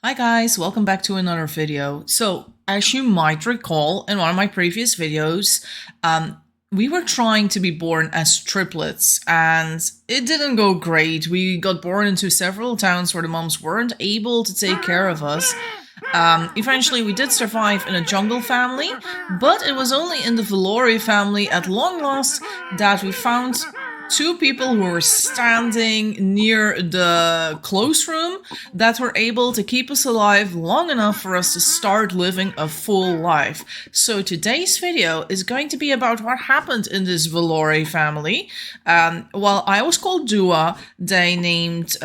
Hi guys, welcome back to another video. So, as you might recall in one of my previous videos, we were trying to be born as triplets and it didn't go great. We got born into several towns where the moms weren't able to take care of us. Eventually we did survive in a jungle family, but it was only in the Valore family at long last that we found two people who were standing near the close room that were able to keep us alive long enough for us to start living a full life. So today's video is going to be about what happened in this Valore family. While I was called Dua, they named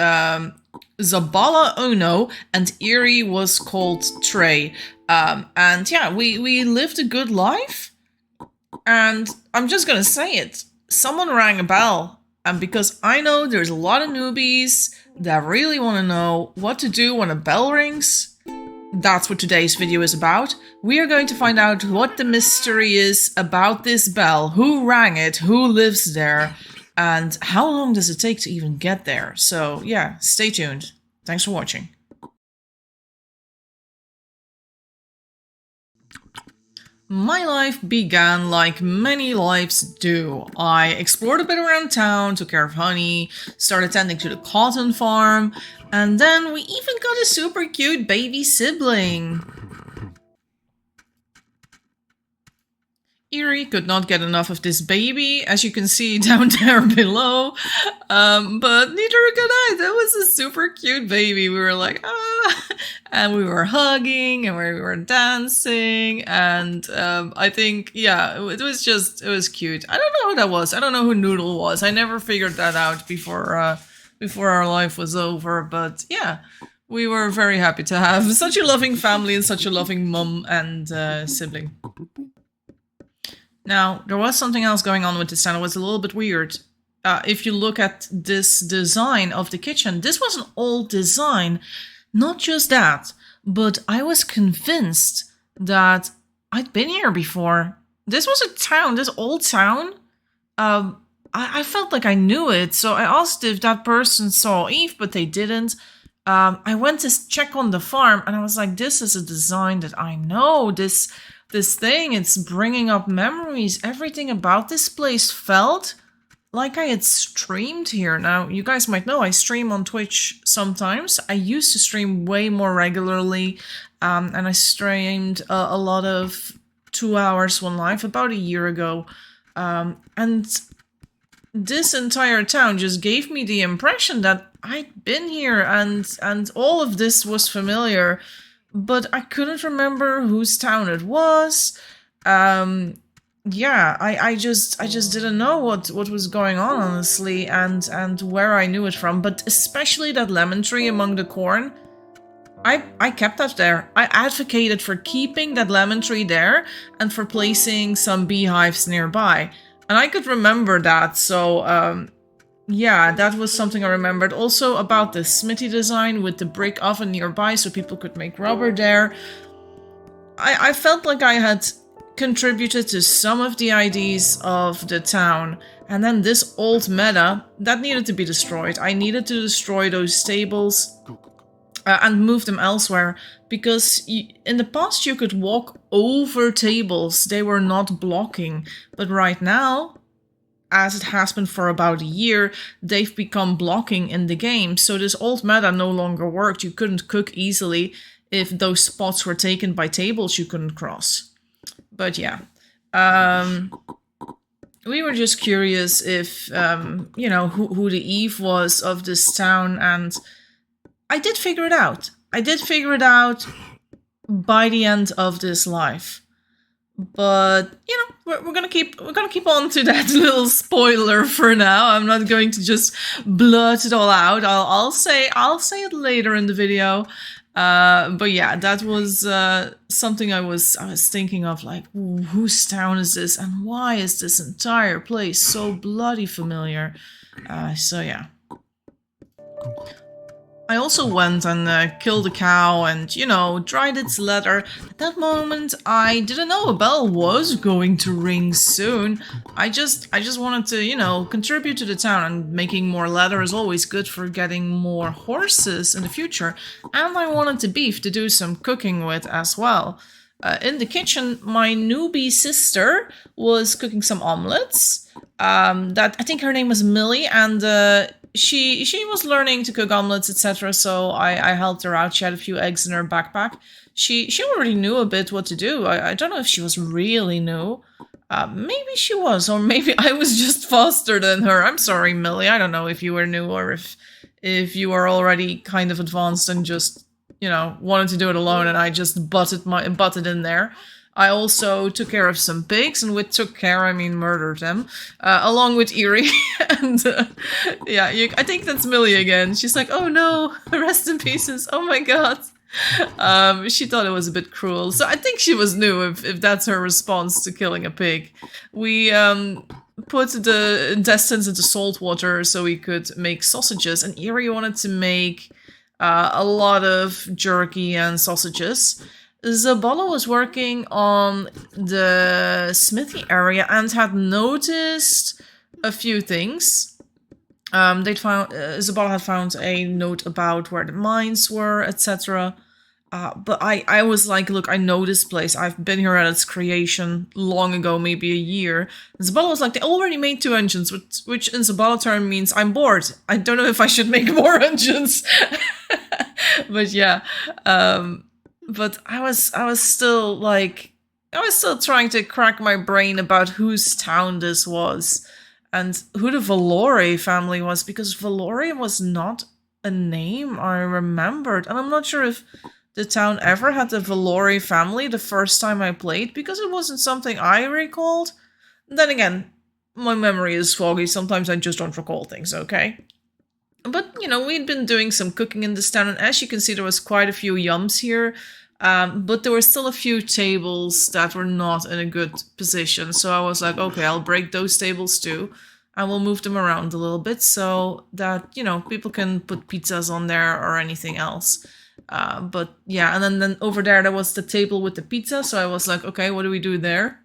Zabala Ono, and Eerie was called Trey. And yeah, we lived a good life. And I'm just gonna say it. Someone rang a bell. And because I know there's a lot of newbies that really want to know what to do when a bell rings, that's what today's video is about. We are going to find out what the mystery is about this bell, who rang it, who lives there, and how long does it take to even get there. So yeah, stay tuned. Thanks for watching. My life began like many lives do. I explored a bit around town, took care of Honey, started tending to the cotton farm, and then we even got a super cute baby sibling. Eerie could not get enough of this baby, as you can see down there below, but neither could I. That was a super cute baby. We were like, ah, and we were hugging, and we were dancing, and I think, yeah, it was cute. I don't know who that was. I don't know who Noodle was. I never figured that out before our life was over, but yeah. We were very happy to have such a loving family and such a loving mum and sibling. Now, there was something else going on with this town. It was a little bit weird. If you look at this design of the kitchen, this was an old design. Not just that, but I was convinced that I'd been here before. This was a town, this old town. I felt like I knew it, so I asked if that person saw Eve, but they didn't. I went to check on the farm, and I was like, this is a design that I know. This thing, it's bringing up memories. Everything about this place felt like I had streamed here. Now, you guys might know I stream on Twitch sometimes. I used to stream way more regularly, and I streamed a lot of 2 hours one live about a year ago. And this entire town just gave me the impression that I'd been here and all of this was familiar. But I couldn't remember whose town it was. Yeah, I just didn't know what was going on, honestly, and where I knew it from. But especially that lemon tree among the corn, I kept that there. I advocated for keeping that lemon tree there and for placing some beehives nearby. And I could remember that, so yeah, that was something I remembered. Also about the smithy design with the brick oven nearby so people could make rubber there. I felt like I had contributed to some of the ideas of the town. And then this old meta, that needed to be destroyed. I needed to destroy those stables and move them elsewhere. Because in the past you could walk over tables. They were not blocking. But right now, as it has been for about a year, they've become blocking in the game. So this old meta no longer worked. You couldn't cook easily if those spots were taken by tables you couldn't cross. But yeah. We were just curious if, you know, who the Eve was of this town, and I did figure it out. I did figure it out by the end of this life. But you know, we're gonna keep on to that little spoiler for now. I'm not going to just blurt it all out. I'll say it later in the video. But yeah, that was something I was thinking of, like, whose town is this, and why is this entire place so bloody familiar? So yeah. I also went and killed a cow and, dried its leather. At that moment, I didn't know a bell was going to ring soon. I just wanted to, contribute to the town, and making more leather is always good for getting more horses in the future. And I wanted the beef to do some cooking with as well. In the kitchen, my newbie sister was cooking some omelets. That I think her name was Millie, and she was learning to cook omelets, etc. So I helped her out. She had a few eggs in her backpack. She already knew a bit what to do. I don't know if she was really new. Maybe she was, or maybe I was just faster than her. I'm sorry, Millie. I don't know if you were new or if you were already kind of advanced and just wanted to do it alone, and I just butted in there. I also took care of some pigs, and with took care, I mean murdered them, along with Eerie. And yeah, I think that's Millie again. She's like, oh no, rest in pieces. Oh my god. She thought it was a bit cruel, so I think she was new if that's her response to killing a pig. We put the intestines into salt water so we could make sausages, and Eerie wanted to make a lot of jerky and sausages. Zabala was working on the smithy area and had noticed a few things. Zabala had found a note about where the mines were, etc. But I was like, look, I know this place. I've been here at its creation long ago, maybe a year. And Zabala was like, they already made 2 engines, which in Zabala term means I'm bored. I don't know if I should make more engines. But yeah, but I was still trying to crack my brain about whose town this was and who the Valore family was, because Valore was not a name I remembered, and I'm not sure if the town ever had the Valore family the first time I played, because it wasn't something I recalled. Then again, my memory is foggy. Sometimes I just don't recall things, okay? But, we'd been doing some cooking in this town, and as you can see, there was quite a few yums here. But there were still a few tables that were not in a good position. So I was like, okay, I'll break those tables too. And we'll move them around a little bit so that, people can put pizzas on there or anything else. But yeah, and then over there was the table with the pizza. So I was like, okay, what do we do there?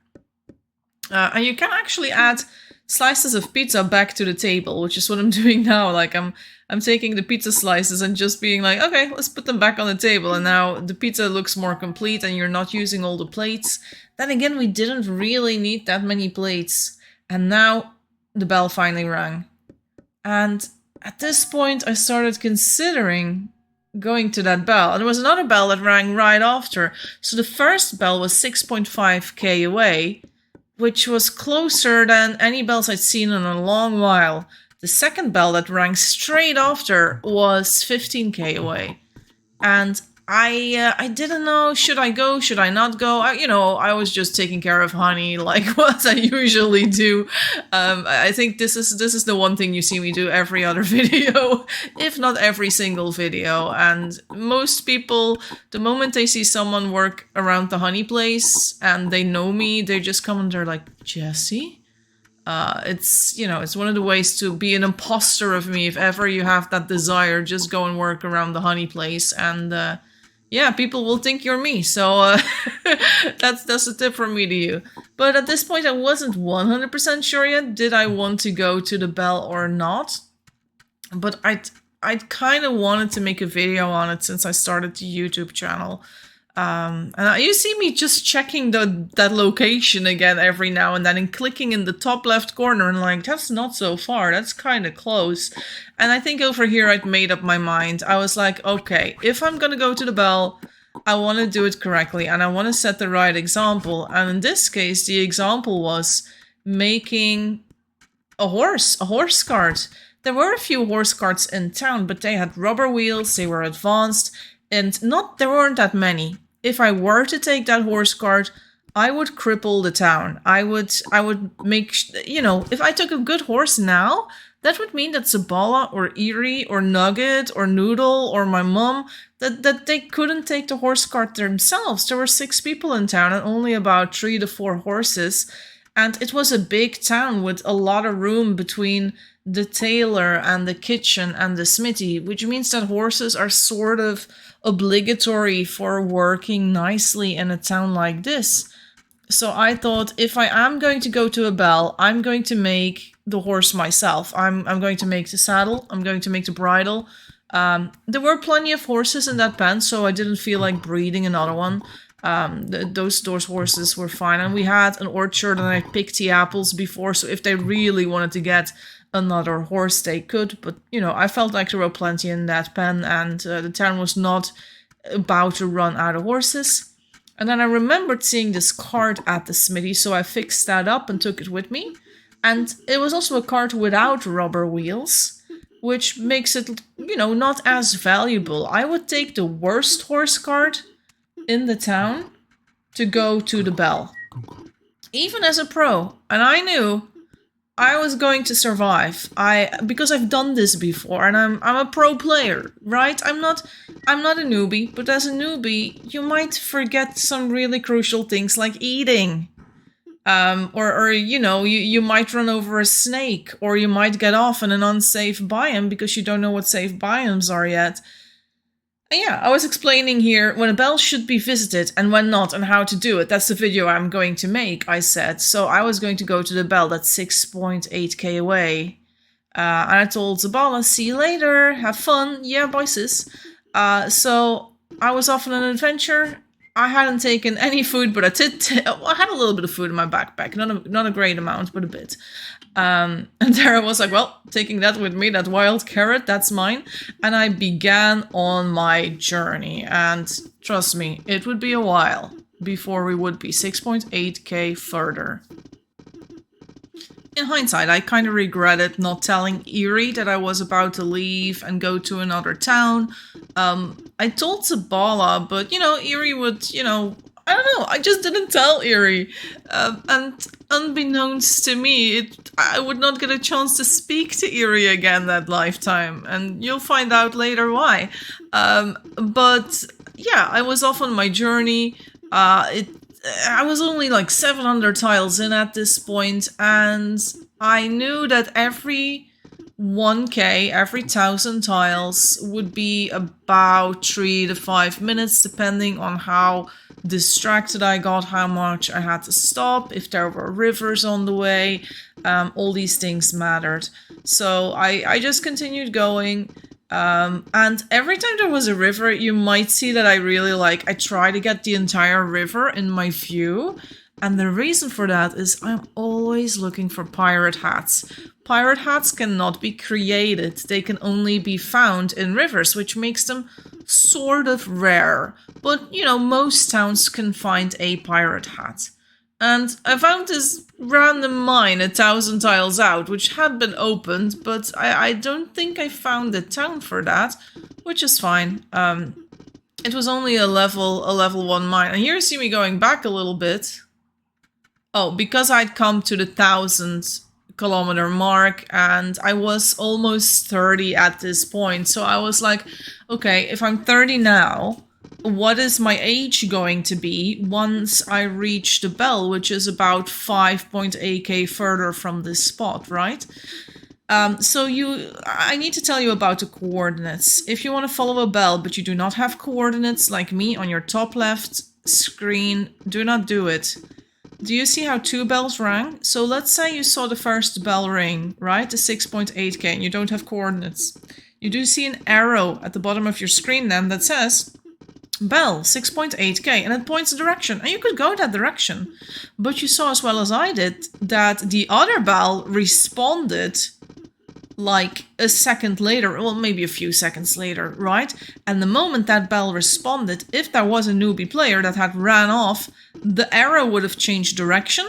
And you can actually add slices of pizza back to the table, which is what I'm doing now. Like I'm taking the pizza slices and just being like, okay, let's put them back on the table. And now the pizza looks more complete and you're not using all the plates. Then again, we didn't really need that many plates. And now the bell finally rang. And at this point, I started considering going to that bell. And there was another bell that rang right after. So the first bell was 6.5k away, which was closer than any bells I'd seen in a long while. The second bell that rang straight after was 15k away. And I didn't know, should I go, should I not go? I was just taking care of Honey like what I usually do. I think this is the one thing you see me do every other video, if not every single video. And most people, the moment they see someone work around the Honey place and they know me, they just come and they're like, Jesse? It's one of the ways to be an imposter of me. If ever you have that desire, just go and work around the Honey place, and yeah, people will think you're me. So that's a tip from me to you. But at this point, I wasn't 100% sure yet. Did I want to go to the bell or not? But I'd kind of wanted to make a video on it since I started the YouTube channel. And you see me just checking that location again every now and then and clicking in the top left corner and like, that's not so far, that's kind of close. And I think over here I'd made up my mind. I was like, okay, if I'm gonna go to the bell, I want to do it correctly and I want to set the right example. And in this case, the example was making a horse cart. There were a few horse carts in town, but they had rubber wheels, they were advanced, and there weren't that many. If I were to take that horse cart, I would cripple the town. I would make, if I took a good horse now, that would mean that Zabala or Eerie or Nugget or Noodle or my mom, that they couldn't take the horse cart themselves. There were 6 people in town and only about 3 to 4 horses. And it was a big town with a lot of room between the tailor and the kitchen and the smithy, which means that horses are sort of obligatory for working nicely in a town like this. So I thought, if I am going to go to a bell, I'm going to make the horse myself. I'm going to make the saddle. I'm going to make the bridle. There were plenty of horses in that pen, so I didn't feel like breeding another one. Those horses were fine. And we had an orchard and I picked the apples before, so if they really wanted to get another horse, they could. But, you know, I felt like there were plenty in that pen, and the town was not about to run out of horses. And then I remembered seeing this cart at the smithy, so I fixed that up and took it with me. And it was also a cart without rubber wheels, which makes it, you know, not as valuable. I would take the worst horse cart in the town to go to the bell, even as a pro. And I knew I was going to survive. Because I've done this before, and I'm a pro player, right? I'm not a newbie, but as a newbie, you might forget some really crucial things like eating. Or you know, you might run over a snake, or you might get off in an unsafe biome because you don't know what safe biomes are yet. And yeah, I was explaining here when a bell should be visited and when not, and how to do it. That's the video I'm going to make, I said. So I was going to go to the bell that's 6.8k away. And I told Zabala, see you later, have fun, yeah, bye sis. So I was off on an adventure. I hadn't taken any food, but I had a little bit of food in my backpack. Not a great amount, but a bit. And there I was like, well, taking that with me, that wild carrot, that's mine. And I began on my journey. And trust me, it would be a while before we would be 6.8k further. In hindsight, I kind of regretted not telling Erie that I was about to leave and go to another town. I told Zabala, but, you know, Erie would, you know, I don't know, I just didn't tell Erie. And unbeknownst to me, I would not get a chance to speak to Erie again that lifetime. And you'll find out later why. But, yeah, I was off on my journey. I was only like 700 tiles in at this point, and I knew that every 1k, every 1,000 tiles would be about 3 to 5 minutes, depending on how distracted I got, how much I had to stop, if there were rivers on the way. All these things mattered. So I just continued going. And every time there was a river, you might see that I try to get the entire river in my view. And the reason for that is I'm always looking for pirate hats. Pirate hats cannot be created. They can only be found in rivers, which makes them sort of rare. But, you know, most towns can find a pirate hat. And I found this random mine 1,000 tiles out, which had been opened, but I don't think I found the town for that, which is fine. It was only a level 1 mine. And here you see me going back a little bit. Oh, because I'd come to the 1,000-kilometer mark, and I was almost 30 at this point. So I was like, okay, if I'm 30 now, what is my age going to be once I reach the bell, which is about 5.8k further from this spot, right? I need to tell you about the coordinates. If you want to follow a bell, but you do not have coordinates like me on your top left screen, do not do it. Do you see how 2 bells rang? So let's say you saw the first bell ring, right? The 6.8k, and you don't have coordinates. You do see an arrow at the bottom of your screen then that says bell 6.8k, and it points a direction, and you could go that direction. But you saw as well as I did that the other bell responded like a second later, well, maybe a few seconds later, right? And the moment that bell responded, if there was a newbie player that had ran off, the arrow would have changed direction,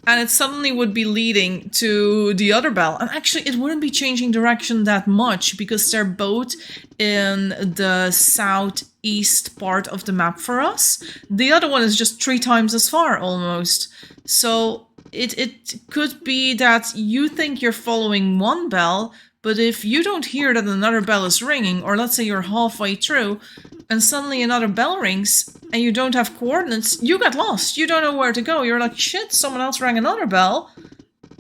and it suddenly would be leading to the other bell. And actually, it wouldn't be changing direction that much, because they're both in the southeast part of the map for us. The other one is just 3 times as far, almost. So it could be that you think you're following one bell, but if you don't hear that another bell is ringing, or let's say you're halfway through, and suddenly another bell rings, and you don't have coordinates, you get lost. You don't know where to go. You're like, shit, someone else rang another bell,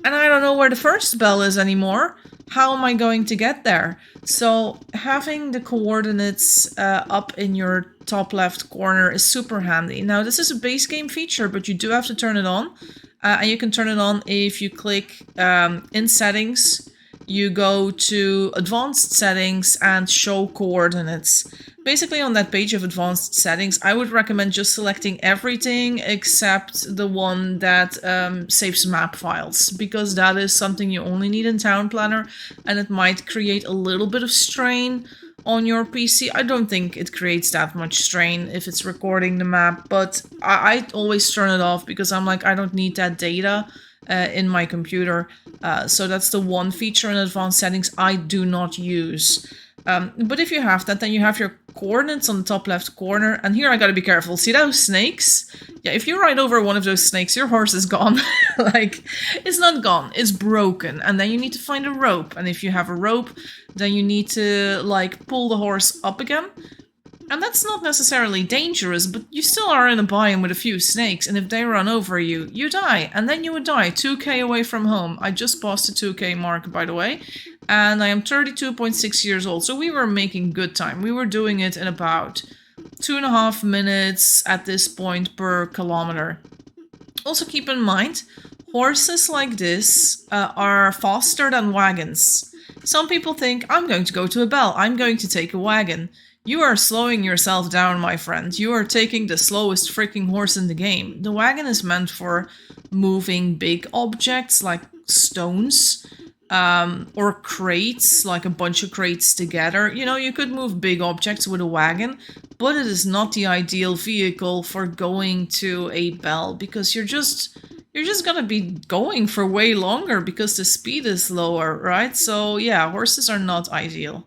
and I don't know where the first bell is anymore. how am I going to get there? So having the coordinates up in your top left corner is super handy. Now this is a base game feature, but you do have to turn it on. And you can turn it on if you click in settings, you go to advanced settings and show coordinates. Basically on that page of advanced settings, I would recommend just selecting everything except the one that saves map files, because that is something you only need in Town Planner and it might create a little bit of strain on your PC. I don't think it creates that much strain if it's recording the map, but I always turn it off because I'm like, I don't need that data in my computer. So that's the one feature in advanced settings I do not use. But if you have that, then you have your coordinates on the top left corner. And here I gotta be careful. See those snakes? Yeah, if you ride over one of those snakes, your horse is gone. Like, it's not gone, it's broken. And then you need to find a rope. And if you have a rope, then you need to, like, pull the horse up again. And that's not necessarily dangerous, but you still are in a biome with a few snakes, and if they run over you, you die. And then you would die 2k away from home. I just passed the 2k mark, by the way, and I am 32.6 years old, so we were making good time. We were doing it in about 2.5 minutes at this point per kilometer. Also keep in mind, horses like this are faster than wagons. Some people think, I'm going to go to a bell, I'm going to take a wagon. You are slowing yourself down, my friend. You are taking the slowest freaking horse in the game. The wagon is meant for moving big objects like stones or crates, like a bunch of crates together. You know, you could move big objects with a wagon, but it is not the ideal vehicle for going to a bell because you're just gonna be going for way longer because the speed is lower, right? So yeah, horses are not ideal.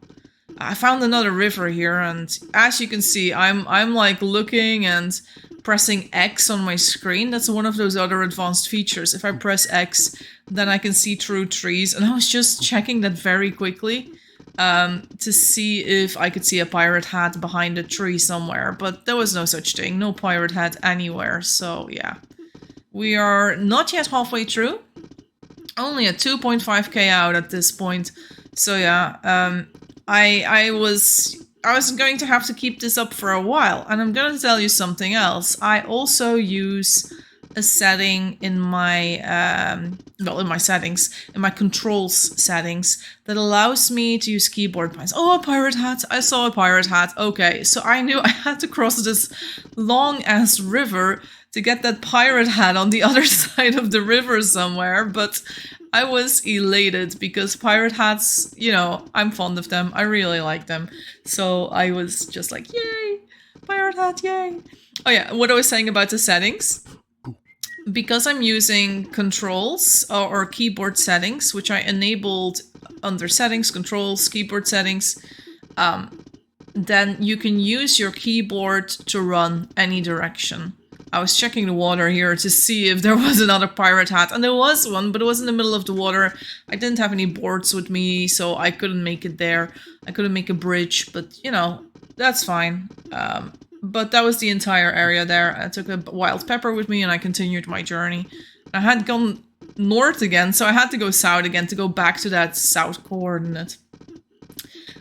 I found another river here, and as you can see, I'm like looking and pressing X on my screen. That's one of those other advanced features. If I press X, then I can see through trees, and I was just checking that very quickly to see if I could see a pirate hat behind a tree somewhere, but there was no such thing, no pirate hat anywhere, so yeah. We are not yet halfway through, only at 2.5k out at this point, so yeah, I was going to have to keep this up for a while, and I'm going to tell you something else. I also use a setting in my, in my controls settings that allows me to use keyboard points. Oh, a pirate hat! I saw a pirate hat. Okay, so I knew I had to cross this long-ass river to get that pirate hat on the other side of the river somewhere, but I was elated because pirate hats, you know, I'm fond of them. I really like them. So I was just like, yay, pirate hat, yay. Oh yeah, what I was saying about the settings. Because I'm using controls or keyboard settings, which I enabled under settings, controls, keyboard settings, then you can use your keyboard to run any direction. I was checking the water here to see if there was another pirate hat, and there was one, but it was in the middle of the water. I didn't have any boards with me, so I couldn't make it there. I couldn't make a bridge, but, you know, that's fine. But that was the entire area there. I took a wild pepper with me, and I continued my journey. I had gone north again, so I had to go south again to go back to that south coordinate.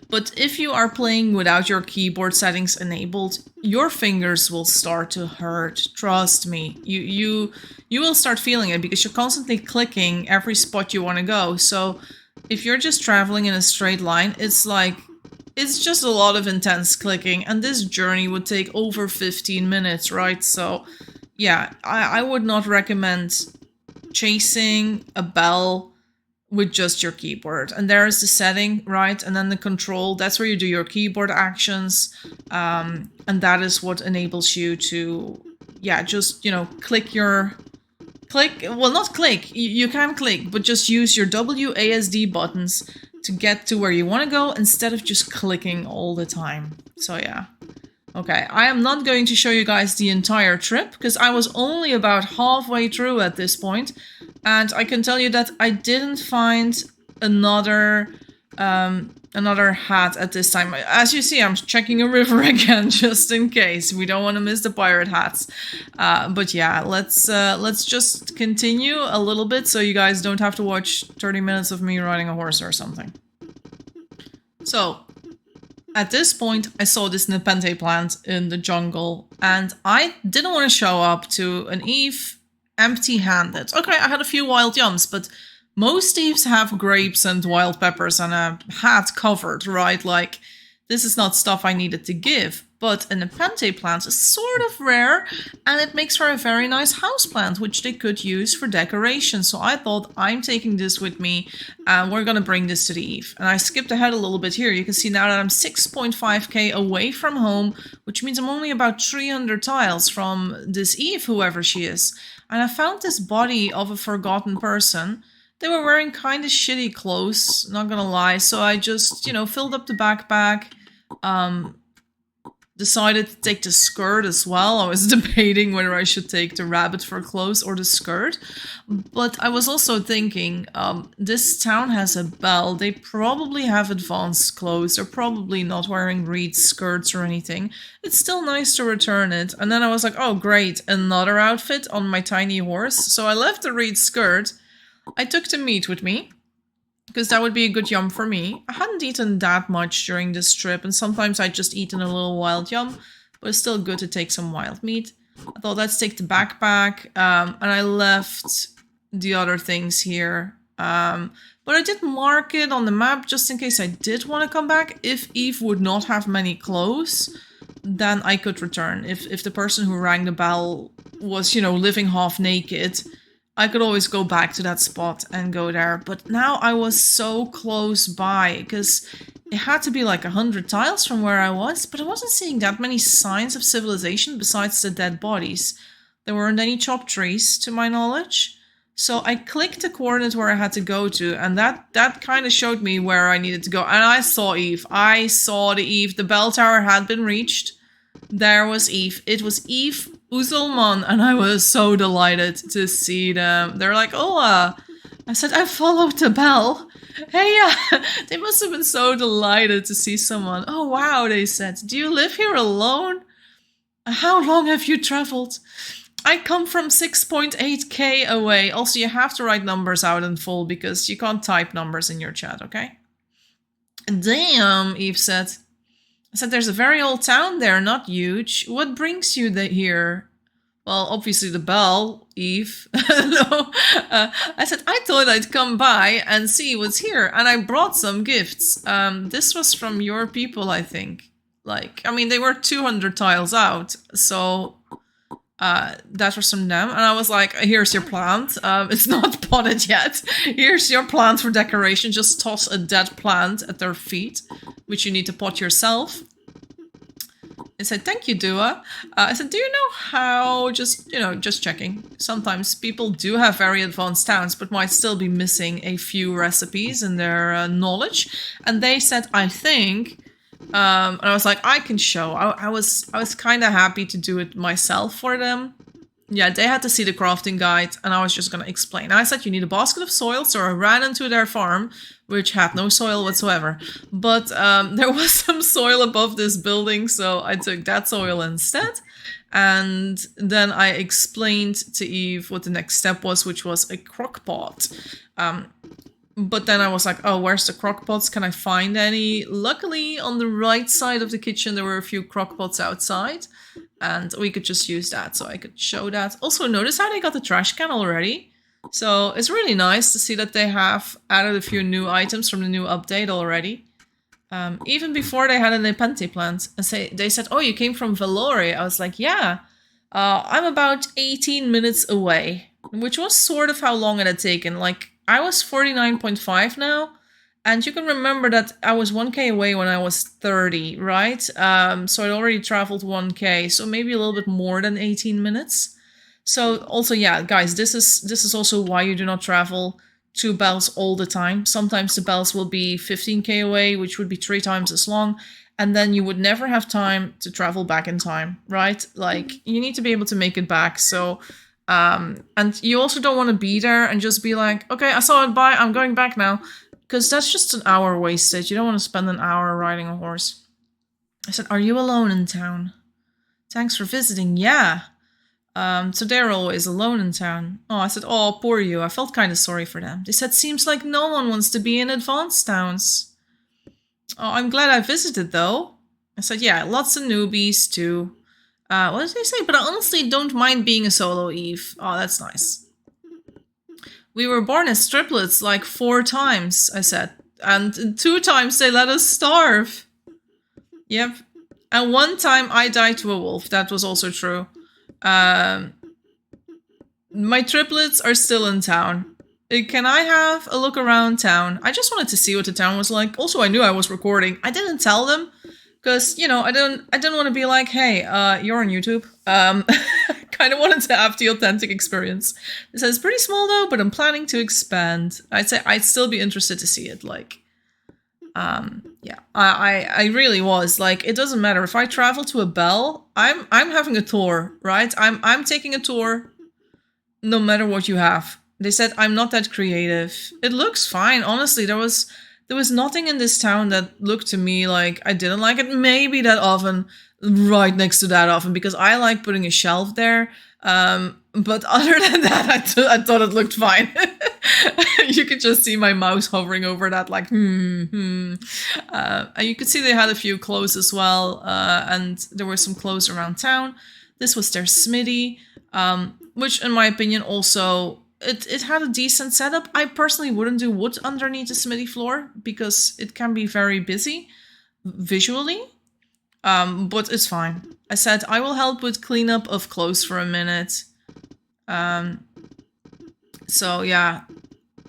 But if you are playing without your keyboard settings enabled, your fingers will start to hurt. Trust me. You will start feeling it because you're constantly clicking every spot you want to go. So if you're just traveling in a straight line, it's just a lot of intense clicking. And this journey would take over 15 minutes, right? So yeah, I would not recommend chasing a bell with just your keyboard. And there is the setting, right? And then the control, that's where you do your keyboard actions. And that is what enables you to, yeah, just, you know, well, not click, you can click, but just use your WASD buttons to get to where you want to go instead of just clicking all the time. So yeah. Okay, I am not going to show you guys the entire trip because I was only about halfway through at this point. And I can tell you that I didn't find another another hat at this time. As you see, I'm checking a river again, just in case. We don't want to miss the pirate hats. But yeah, let's just continue a little bit so you guys don't have to watch 30 minutes of me riding a horse or something. So, at this point, I saw this Nepenthe plant in the jungle, and I didn't want to show up to an Eve empty-handed. Okay, I had a few wild yums, but most Eves have grapes and wild peppers and a hat covered, right? Like, this is not stuff I needed to give. But a Nepenthe plant is sort of rare, and it makes for a very nice houseplant, which they could use for decoration. So I thought, I'm taking this with me, and we're gonna bring this to the Eve. And I skipped ahead a little bit here. You can see now that I'm 6.5k away from home, which means I'm only about 300 tiles from this Eve, whoever she is. And I found this body of a forgotten person. They were wearing kind of shitty clothes, not gonna lie. So I just, you know, filled up the backpack, decided to take the skirt as well. I was debating whether I should take the rabbit fur clothes or the skirt. But I was also thinking, this town has a bell. They probably have advanced clothes. They're probably not wearing reed skirts or anything. It's still nice to return it. And then I was like, oh great, another outfit on my tiny horse. So I left the reed skirt. I took the meat with me, because that would be a good yum for me. I hadn't eaten that much during this trip, and sometimes I'd just eaten a little wild yum, but it's still good to take some wild meat. I thought, let's take the backpack, and I left the other things here. But I did mark it on the map just in case I did want to come back. If Eve would not have many clothes, then I could return. If the person who rang the bell was, you know, living half naked, I could always go back to that spot and go there. But now I was so close by, because it had to be like 100 tiles from where I was, but I wasn't seeing that many signs of civilization besides the dead bodies. There weren't any chopped trees, to my knowledge. So I clicked the coordinate where I had to go to, and that kind of showed me where I needed to go. And I saw Eve. I saw the Eve. The bell tower had been reached. There was Eve. It was Eve Uzulman, and I was so delighted to see them. They're like, oh, I said, I followed the bell. Hey, they must have been so delighted to see someone. Oh, wow, they said. Do you live here alone? How long have you traveled? I come from 6.8k away. Also, you have to write numbers out in full because you can't type numbers in your chat, okay? Damn, Eve said. I said, there's a very old town there, not huge. What brings you here? Well, obviously the bell, Eve. No. I said, I thought I'd come by and see what's here. And I brought some gifts. This was from your people, I think. Like, I mean, they were 200 tiles out. So that was from them. And I was like, here's your plant. It's not potted yet. Here's your plant for decoration. Just toss a dead plant at their feet, which you need to pot yourself. I said, thank you, Dua. I said, do you know how, just checking. Sometimes people do have very advanced towns, but might still be missing a few recipes in their knowledge. And they said, I think, and I was like, I can show. I was kind of happy to do it myself for them. Yeah, they had to see the crafting guide, and I was just going to explain. And I said, you need a basket of soil, so I ran into their farm, which had no soil whatsoever. But there was some soil above this building, so I took that soil instead. And then I explained to Eve what the next step was, which was a crock pot. But then I was like, oh, where's the crock pots? Can I find any? Luckily, on the right side of the kitchen, there were a few crock pots outside. And we could just use that, so I could show that. Also, notice how they got the trash can already. So it's really nice to see that they have added a few new items from the new update already. Even before they had a Nepenthe plant. And they said, oh, you came from Valore. I was like, yeah. I'm about 18 minutes away. Which was sort of how long it had taken. Like, I was 49.5 now. And you can remember that I was 1k away when I was 30, right? So I'd already traveled 1k, so maybe a little bit more than 18 minutes. So also, yeah, guys, this is also why you do not travel to bells all the time. Sometimes the bells will be 15k away, which would be 3 times as long. And then you would never have time to travel back in time, right? Like, you need to be able to make it back. So, and you also don't want to be there and just be like, okay, I saw it by, I'm going back now. because that's just an hour wasted. You don't want to spend an hour riding a horse. I said, are you alone in town? Thanks for visiting. Yeah. So they're always alone in town. Oh, I said, oh, poor you. I felt kind of sorry for them. They said, seems like no one wants to be in advanced towns. Oh, I'm glad I visited, though. I said, yeah, lots of newbies, too. What did they say? But I honestly don't mind being a solo Eve. Oh, that's nice. We were born as triplets like 4 times, I said. And 2 times they let us starve. Yep. And 1 time I died to a wolf. That was also true. My triplets are still in town. Can I have a look around town? I just wanted to see what the town was like. Also, I knew I was recording. I didn't tell them because, you know, I didn't want to be like, hey, you're on YouTube. I kind of wanted to have the authentic experience. It says pretty small though, but I'm planning to expand. I'd say I'd still be interested to see it. Like, yeah, I really was like, it doesn't matter if I travel to a bell. I'm having a tour, right? I'm taking a tour, no matter what you have. They said I'm not that creative. It looks fine, honestly. There was nothing in this town that looked to me like I didn't like it. Maybe that oven right next to that oven because I like putting a shelf there. But other than that, I thought it looked fine. You could just see my mouse hovering over that, like, And you could see they had a few clothes as well, and there were some clothes around town. This was their smithy, which, in my opinion, also it had a decent setup. I personally wouldn't do wood underneath the smithy floor because it can be very busy visually. But it's fine. I said I will help with cleanup of clothes for a minute. So yeah,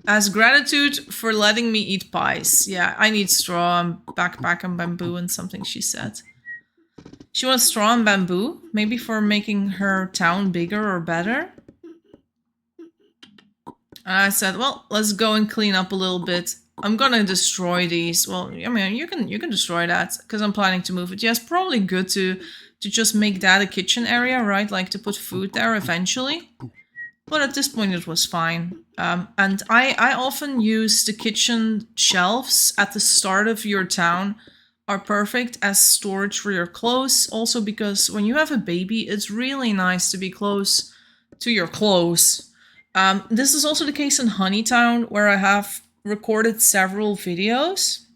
as gratitude for letting me eat pies. Yeah, I need straw and backpack and bamboo and something, she said. She wants straw and bamboo, maybe for making her town bigger or better. And I said, well, let's go and clean up a little bit. I'm gonna destroy these. Well, I mean, you can destroy that because I'm planning to move it. Yes, probably good to just make that a kitchen area, right? Like to put food there eventually. But at this point, it was fine. And I often use the kitchen shelves at the start of your town are perfect as storage for your clothes. Also because when you have a baby, it's really nice to be close to your clothes. This is also the case in Honeytown, where I have recorded several videos.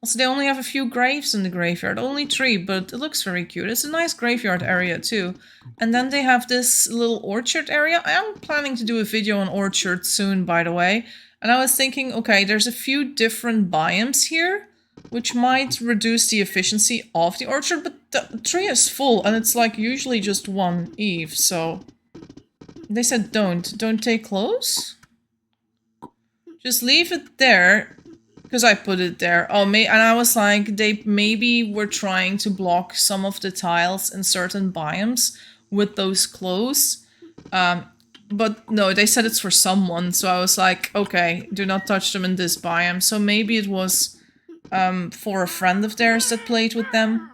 Also, they only have a few graves in the graveyard. Only 3, but it looks very cute. It's a nice graveyard area too. And then they have this little orchard area. I am planning to do a video on orchards soon, by the way. And I was thinking, okay, there's a few different biomes here, which might reduce the efficiency of the orchard, but the tree is full, and it's like usually just 1 Eve, so... They said don't take clothes? Just leave it there, because I put it there. Oh, and I was like, they maybe were trying to block some of the tiles in certain biomes with those clothes. But no, they said it's for someone, so I was like, okay, do not touch them in this biome. So maybe it was for a friend of theirs that played with them.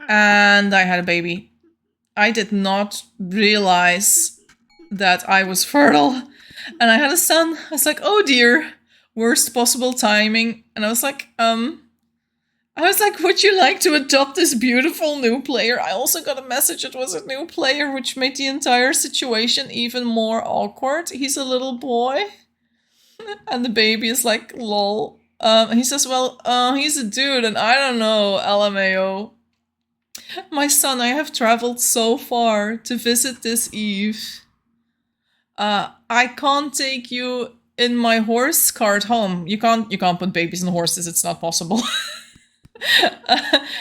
And I had a baby. I did not realize that I was fertile. And I had a son. I was like, oh dear, worst possible timing. And I was like, would you like to adopt this beautiful new player? I also got a message it was a new player, which made the entire situation even more awkward. He's a little boy. And the baby is like, lol. He says, well, he's a dude and I don't know, LMAO. My son, I have traveled so far to visit this Eve. I can't take you in my horse cart home. You can't put babies in horses, it's not possible.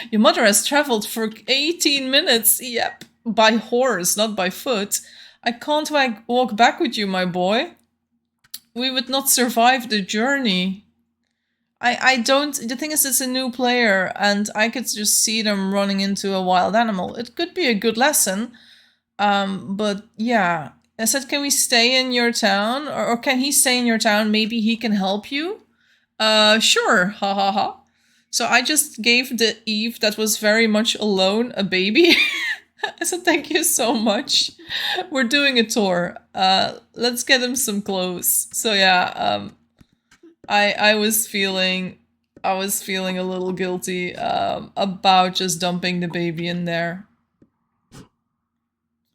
Your mother has traveled for 18 minutes, yep, by horse, not by foot. I can't walk back with you, my boy. We would not survive the journey. The thing is, it's a new player, and I could just see them running into a wild animal. It could be a good lesson, but yeah. I said, can we stay in your town? Or can he stay in your town? Maybe he can help you? Sure, ha ha ha. So I just gave the Eve that was very much alone a baby. I said, thank you so much. We're doing a tour. Let's get him some clothes. So yeah, I was feeling a little guilty about just dumping the baby in there.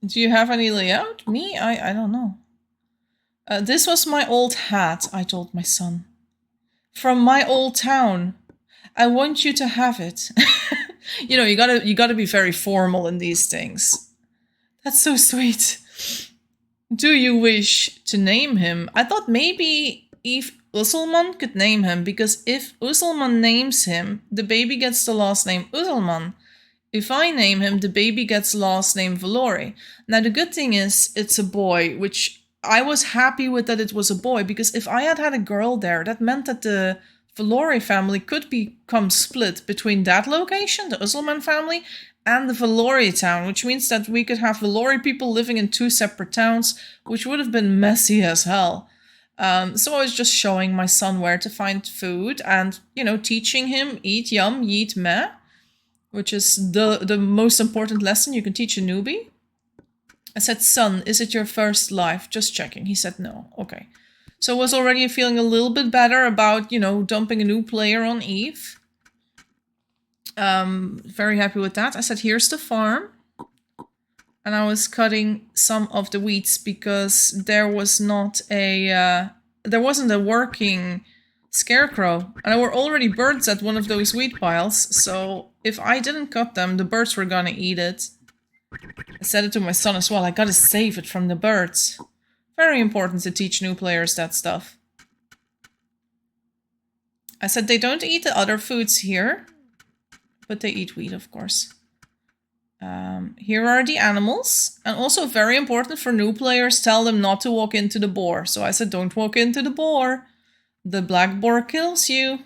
Do you have any layout? Me? I don't know. This was my old hat, I told my son. From my old town. I want you to have it. You know, you gotta be very formal in these things. That's so sweet. Do you wish to name him? I thought maybe if Uzzelman could name him, because if Uzzelman names him, the baby gets the last name Uzzelman. If I name him, the baby gets the last name Valore. Now the good thing is it's a boy, which I was happy with that it was a boy, because if I had a girl there, that meant that the Valore family could become split between that location, the Uzzelman family, and the Valore town, which means that we could have Valore people living in 2 separate towns, which would have been messy as hell. So I was just showing my son where to find food and, you know, teaching him eat yum, yeet meh, which is the most important lesson you can teach a newbie. I said, son, is it your first life? Just checking. He said no. Okay. So I was already feeling a little bit better about, you know, dumping a new player on Eve. Very happy with that. I said, here's the farm. And I was cutting some of the weeds because there was not a, there wasn't a working scarecrow. And there were already birds at one of those wheat piles. So if I didn't cut them, the birds were gonna eat it. I said it to my son as well. I gotta save it from the birds. Very important to teach new players that stuff. I said they don't eat the other foods here. But they eat wheat, of course. Here are the animals. And also very important for new players, tell them not to walk into the boar. So I said, don't walk into the boar. The black boar kills you.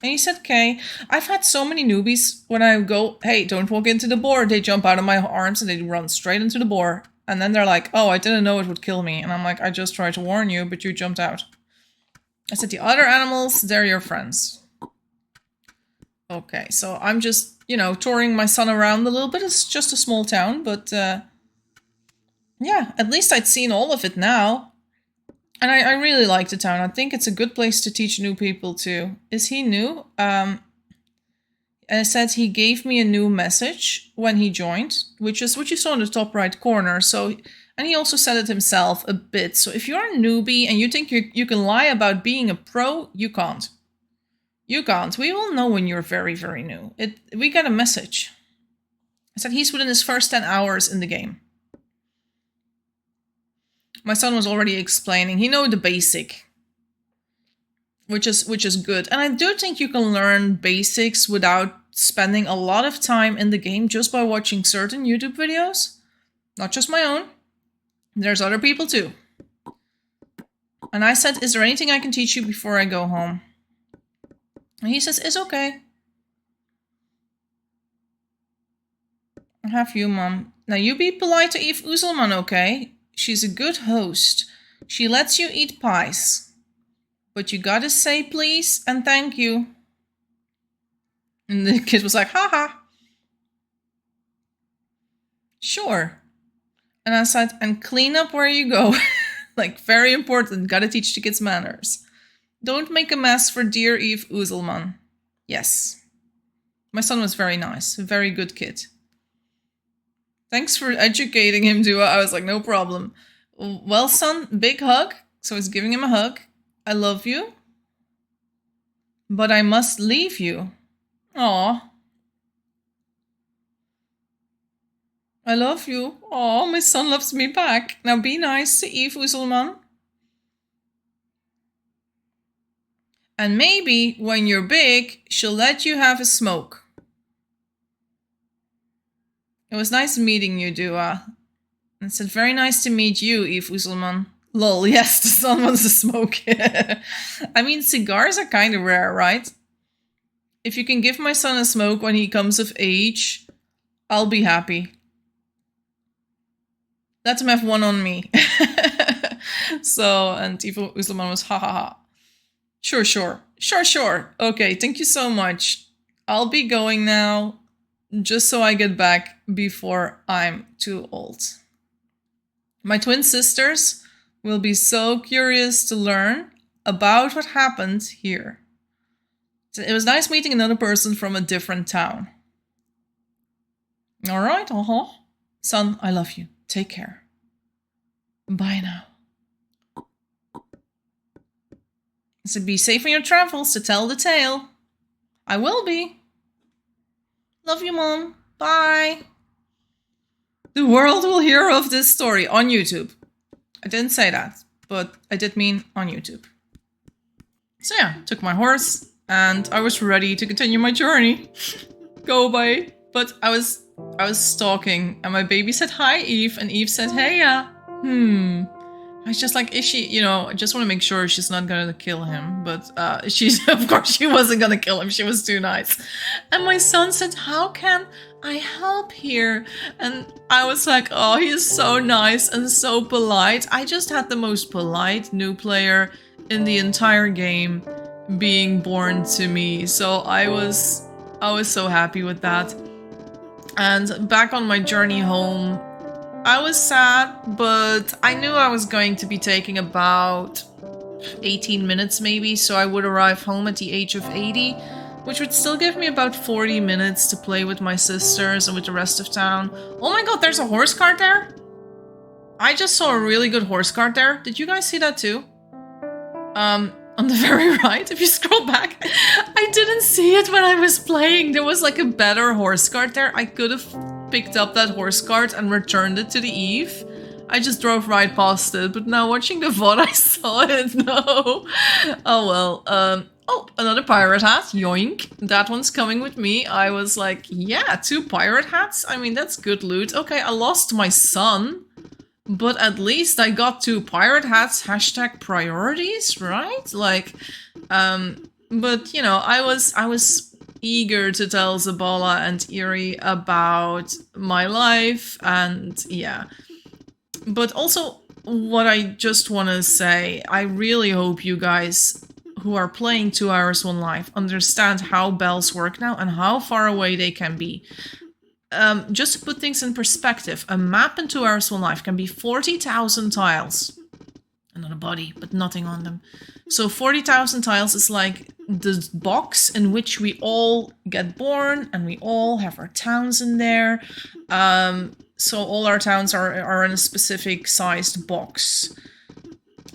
And he said, okay. I've had so many newbies when I go, hey, don't walk into the boar. They jump out of my arms and they run straight into the boar. And then they're like, oh, I didn't know it would kill me. And I'm like, I just tried to warn you, but you jumped out. I said, the other animals, they're your friends. Okay, so I'm just, you know, touring my son around a little bit. It's just a small town, but yeah, at least I'd seen all of it now. And I really like the town. I think it's a good place to teach new people too. Is he new? And it said he gave me a new message when he joined, which is what you saw in the top right corner. So, and he also said it himself a bit. So if you're a newbie and you think you can lie about being a pro, you can't. You can't. We will know when you're very, very new. We got a message. I said he's within his first 10 hours in the game. My son was already explaining. He knows the basic. Which is good. And I do think you can learn basics without spending a lot of time in the game just by watching certain YouTube videos. Not just my own. There's other people too. And I said, is there anything I can teach you before I go home? And he says, it's okay. I have you, Mom. Now you be polite to Eve Uzzelman, okay? She's a good host. She lets you eat pies. But you gotta say please and thank you. And the kid was like, haha. Sure. And I said, and clean up where you go. Like, very important. Gotta teach the kids manners. Don't make a mess for dear Eve Uzzelman. Yes. My son was very nice. A very good kid. Thanks for educating him, Dua. I was like, no problem. Well, son, big hug. So I was giving him a hug. I love you. But I must leave you. Aw. I love you. Aw, my son loves me back. Now be nice to Eve Uzzelman. And maybe when you're big, she'll let you have a smoke. It was nice meeting you, Dua. And said, very nice to meet you, Eve Uzzelman. Lol, yes, the son wants to smoke. I mean, cigars are kind of rare, right? If you can give my son a smoke when he comes of age, I'll be happy. Let him have one on me. So, and Eve Uzzelman was ha ha ha. Sure. Okay, thank you so much. I'll be going now, just so I get back before I'm too old. My twin sisters will be so curious to learn about what happened here. It was nice meeting another person from a different town. Alright, Son, I love you. Take care. Bye now. So be safe on your travels to tell the tale. I will be. Love you, Mom. Bye. The world will hear of this story on YouTube. I didn't say that, but I did mean on YouTube. So yeah, took my horse and I was ready to continue my journey. Go by. But I was stalking and my baby said hi, Eve, and Eve said, hey, I was just like, is she, you know, I just want to make sure she's not gonna kill him. But she's, of course, she wasn't gonna kill him. She was too nice. And my son said, how can I help here? And I was like, oh, he is so nice and so polite. I just had the most polite new player in the entire game being born to me. So I was so happy with that. And back on my journey home, I was sad, but I knew I was going to be taking about 18 minutes maybe, so I would arrive home at the age of 80, which would still give me about 40 minutes to play with my sisters and with the rest of town. Oh my god, there's a horse cart there? I just saw a really good horse cart there. Did you guys see that too? On the very right, if you scroll back. I didn't see it when I was playing. There was like a better horse cart there. I could have picked up that horse cart and returned it to the Eve. I just drove right past it, but now watching the VOD I saw it, no. Oh well, oh, another pirate hat, yoink. That one's coming with me. I was like, yeah, 2 pirate hats? I mean, that's good loot. Okay, I lost my son, but at least I got 2 pirate hats, hashtag priorities, right? Like, but you know, I was eager to tell Zabala and Eerie about my life, and yeah. But also, what I just want to say, I really hope you guys who are playing 2 Hours One Life understand how bells work now and how far away they can be. Just to put things in perspective, a map in 2 Hours One Life can be 40,000 tiles. And not a body, but nothing on them. So 40,000 tiles is like the box in which we all get born and we all have our towns in there. So all our towns are in a specific sized box.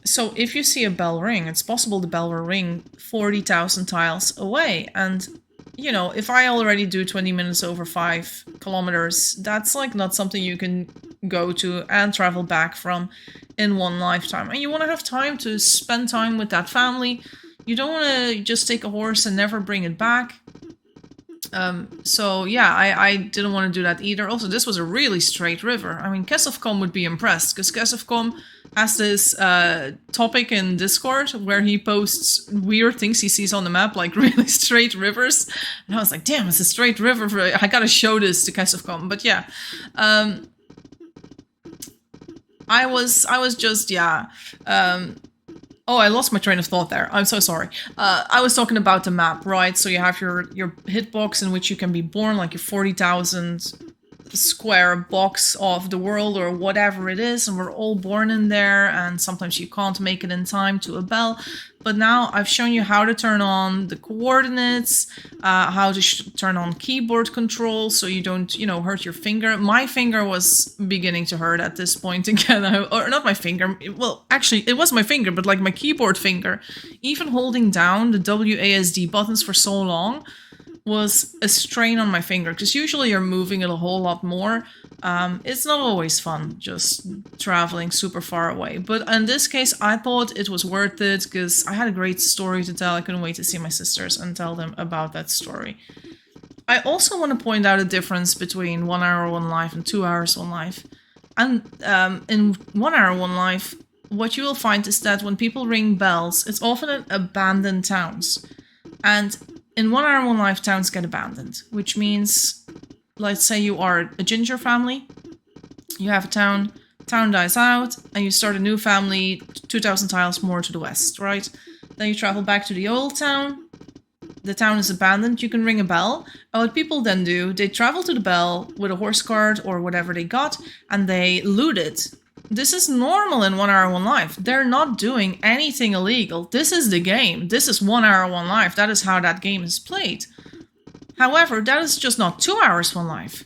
So if you see a bell ring, it's possible the bell will ring 40,000 tiles away. And, you know, if I already do 20 minutes over 5 kilometers, that's like not something you can go to and travel back from in one lifetime. And you want to have time to spend time with that family. You don't want to just take a horse and never bring it back. So yeah, I didn't want to do that either. Also, this was a really straight river. I mean, Kesofcom would be impressed, because Kesofcom has this topic in Discord where he posts weird things he sees on the map, like really straight rivers. And I was like, damn, it's a straight river. I gotta show this to Kesofcom. But yeah, I was just, yeah. Oh, I lost my train of thought there. I'm so sorry. I was talking about the map, right? So you have your hitbox in which you can be born, like your 40,000 square box of the world or whatever it is, and we're all born in there, and sometimes you can't make it in time to a bell. But now I've shown you how to turn on the coordinates, how to turn on keyboard control so you don't, you know, hurt your finger. My finger was beginning to hurt at this point again, or not my finger, well, actually it was my finger, but like my keyboard finger. Even holding down the WASD buttons for so long was a strain on my finger, because usually you're moving it a whole lot more. It's not always fun just traveling super far away, but in this case I thought it was worth it because I had a great story to tell. I couldn't wait to see my sisters and tell them about that story. I also want to point out a difference between 1 Hour One Life and 2 Hours One Life. And in 1 Hour One Life, what you will find is that when people ring bells, it's often in abandoned towns. And in 1 Hour One Life, towns get abandoned, which means, let's say you are a ginger family, you have a town dies out, and you start a new family 2,000 tiles more to the west, right? Then you travel back to the old town, the town is abandoned, you can ring a bell, and what people then do, they travel to the bell with a horse cart or whatever they got, and they loot it. This is normal in 1 Hour One Life. They're not doing anything illegal. This is the game. This is 1 Hour One Life. That is how that game is played. However, that is just not 2 Hours One Life.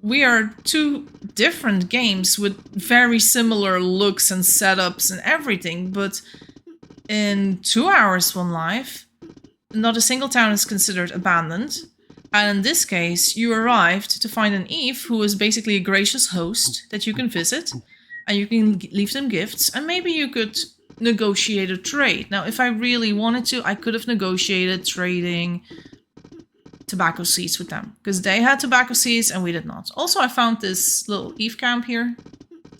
We are two different games with very similar looks and setups and everything, but in 2 Hours One Life, not a single town is considered abandoned. And in this case, you arrived to find an Eve who is basically a gracious host that you can visit. And you can leave them gifts. And maybe you could negotiate a trade. Now, if I really wanted to, I could have negotiated trading tobacco seeds with them. Because they had tobacco seeds and we did not. Also, I found this little Eve camp here.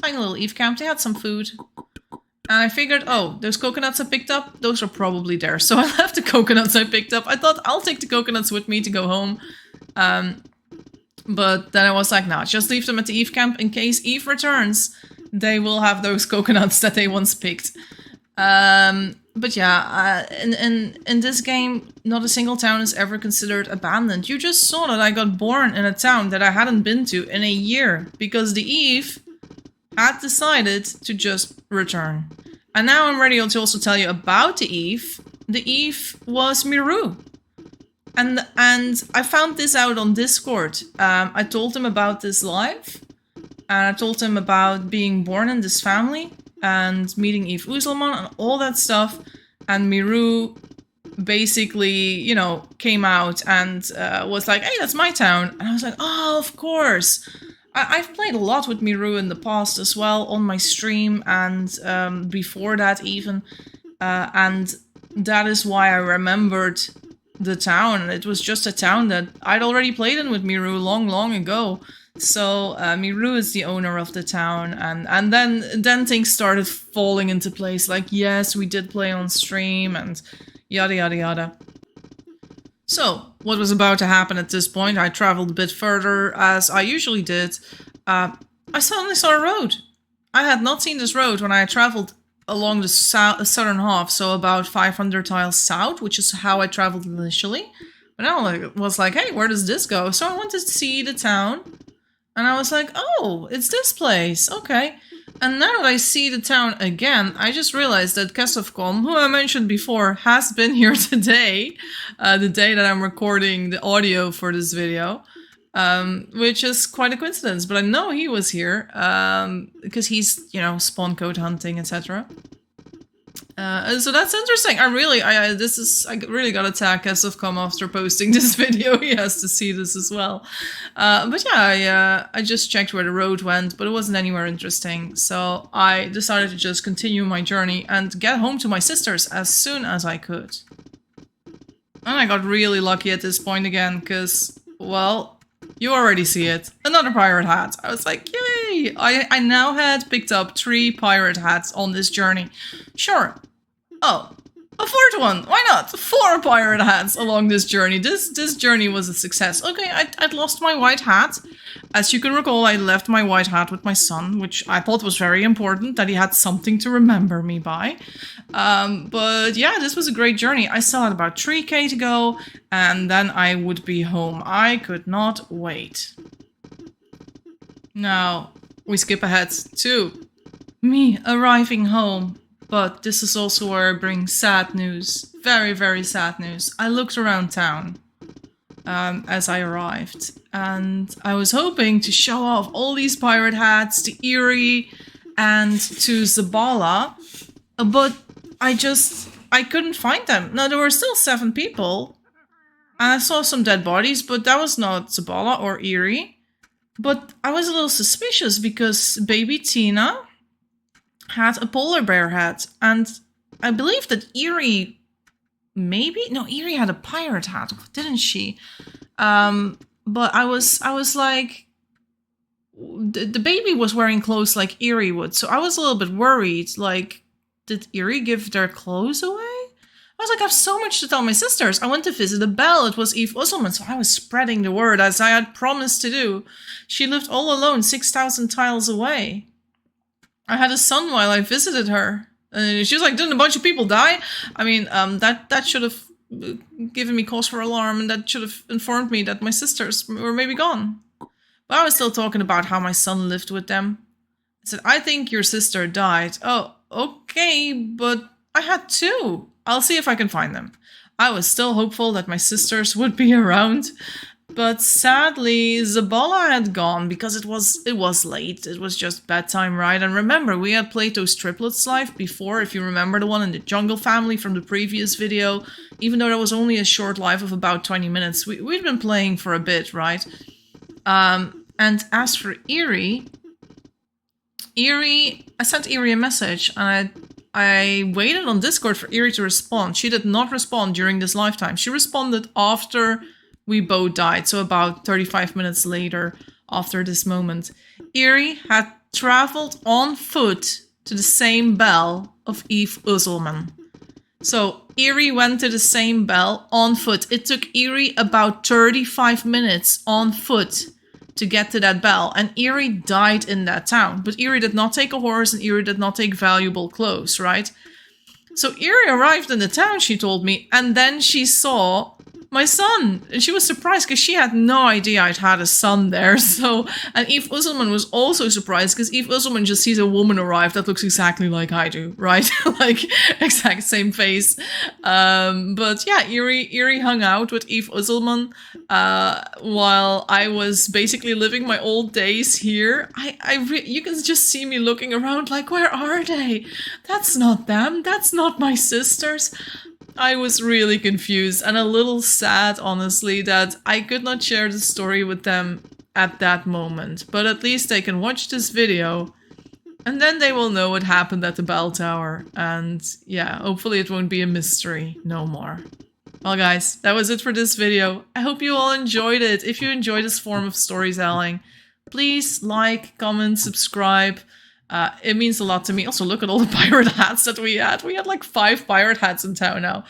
Tiny little Eve camp. They had some food. And I figured, oh, those coconuts I picked up, those are probably there. So I left the coconuts I picked up. I thought I'll take the coconuts with me to go home. But then I was like, nah, just leave them at the Eve camp in case Eve returns. They will have those coconuts that they once picked. But yeah, in this game, not a single town is ever considered abandoned. You just saw that I got born in a town that I hadn't been to in a year. Because the Eve had decided to just return. And now I'm ready to also tell you about the Eve. The Eve was Miru. And I found this out on Discord. I told him about this live. And I told him about being born in this family. And meeting Eve Uzzelman and all that stuff. And Miru basically, you know, came out and was like, hey, that's my town. And I was like, oh, of course. I've played a lot with Miru in the past as well, on my stream and before that even. And that is why I remembered the town. It was just a town that I'd already played in with Miru long ago. So Miru is the owner of the town. And then things started falling into place. Like, yes, we did play on stream and yada yada yada. So, what was about to happen at this point? I traveled a bit further, as I usually did. I suddenly saw a road. I had not seen this road when I traveled along the southern half, so about 500 tiles south, which is how I traveled initially. But now I was like, hey, where does this go? So I wanted to see the town, and I was like, oh, it's this place, okay. And now that I see the town again, I just realized that Kesofcom, who I mentioned before, has been here today. The day that I'm recording the audio for this video. Which is quite a coincidence, but I know he was here. Because he's, you know, spawn code hunting, etc. So that's interesting. I really gotta tag Kesofcom after posting this video. He has to see this as well. But yeah, I just checked where the road went, but it wasn't anywhere interesting. So I decided to just continue my journey and get home to my sisters as soon as I could. And I got really lucky at this point again, because, well, you already see it. Another pirate hat. I was like, yay! I now had picked up 3 pirate hats on this journey. Sure. Oh, a 4th one. Why not? 4 pirate hats along this journey. This journey was a success. Okay, I'd lost my white hat. As you can recall, I left my white hat with my son, which I thought was very important, that he had something to remember me by. But yeah, this was a great journey. I still had about 3k to go, and then I would be home. I could not wait. Now, we skip ahead to me arriving home. But this is also where I bring sad news. Very, very sad news. I looked around town as I arrived. And I was hoping to show off all these pirate hats to Eerie and to Zabala. But I couldn't find them. Now, there were still 7 people. And I saw some dead bodies, but that was not Zabala or Eerie. But I was a little suspicious because baby Tina had a polar bear hat, and I believe that Eerie Eerie had a pirate hat, didn't she? But I was like, the baby was wearing clothes like Eerie would, so I was a little bit worried, like, did Eerie give their clothes away? I was like, I have so much to tell my sisters. I went to visit a belle. It was Eve Usselman, so I was spreading the word as I had promised to do. She lived all alone, 6,000 tiles away. I had a son while I visited her. And she was like, didn't a bunch of people die? I mean, that should have given me cause for alarm, and that should have informed me that my sisters were maybe gone. But I was still talking about how my son lived with them. I said, I think your sister died. Oh, okay, but I had two. I'll see if I can find them. I was still hopeful that my sisters would be around, but sadly Zabala had gone because it was late. It was just bedtime, right? And remember, we had played those triplets live before, if you remember the one in the jungle family from the previous video. Even though that was only a short live of about 20 minutes, we'd been playing for a bit, right? And as for Eerie, I sent Eerie a message, and I waited on Discord for Eerie to respond. She did not respond during this lifetime. She responded after we both died, so about 35 minutes later after this moment. Eerie had traveled on foot to the same bell of Eve Uzzelman. So Eerie went to the same bell on foot. It took Eerie about 35 minutes on foot to get to that bell, and Eerie died in that town. But Eerie did not take a horse, and Eerie did not take valuable clothes, right? So Eerie arrived in the town, she told me, and then she saw my son. And she was surprised because she had no idea I'd had a son there. So, and Eve Uzzelman was also surprised because Eve Uzzelman just sees a woman arrive that looks exactly like I do, right? Like, exact same face. But yeah, Eerie hung out with Eve Uzzelman while I was basically living my old days here. You can just see me looking around like, where are they? That's not them. That's not my sisters. I was really confused and a little sad, honestly, that I could not share the story with them at that moment. But at least they can watch this video and then they will know what happened at the bell tower. And yeah, hopefully it won't be a mystery no more. Well guys, that was it for this video. I hope you all enjoyed it. If you enjoy this form of storytelling, please like, comment, subscribe. It means a lot to me. Also, look at all the pirate hats that we had. We had like 5 pirate hats in town now.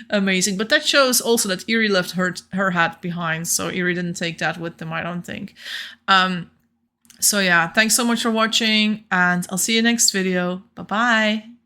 Amazing. But that shows also that Eerie left her hat behind. So Eerie didn't take that with them, I don't think. So yeah, thanks so much for watching. And I'll see you next video. Bye-bye.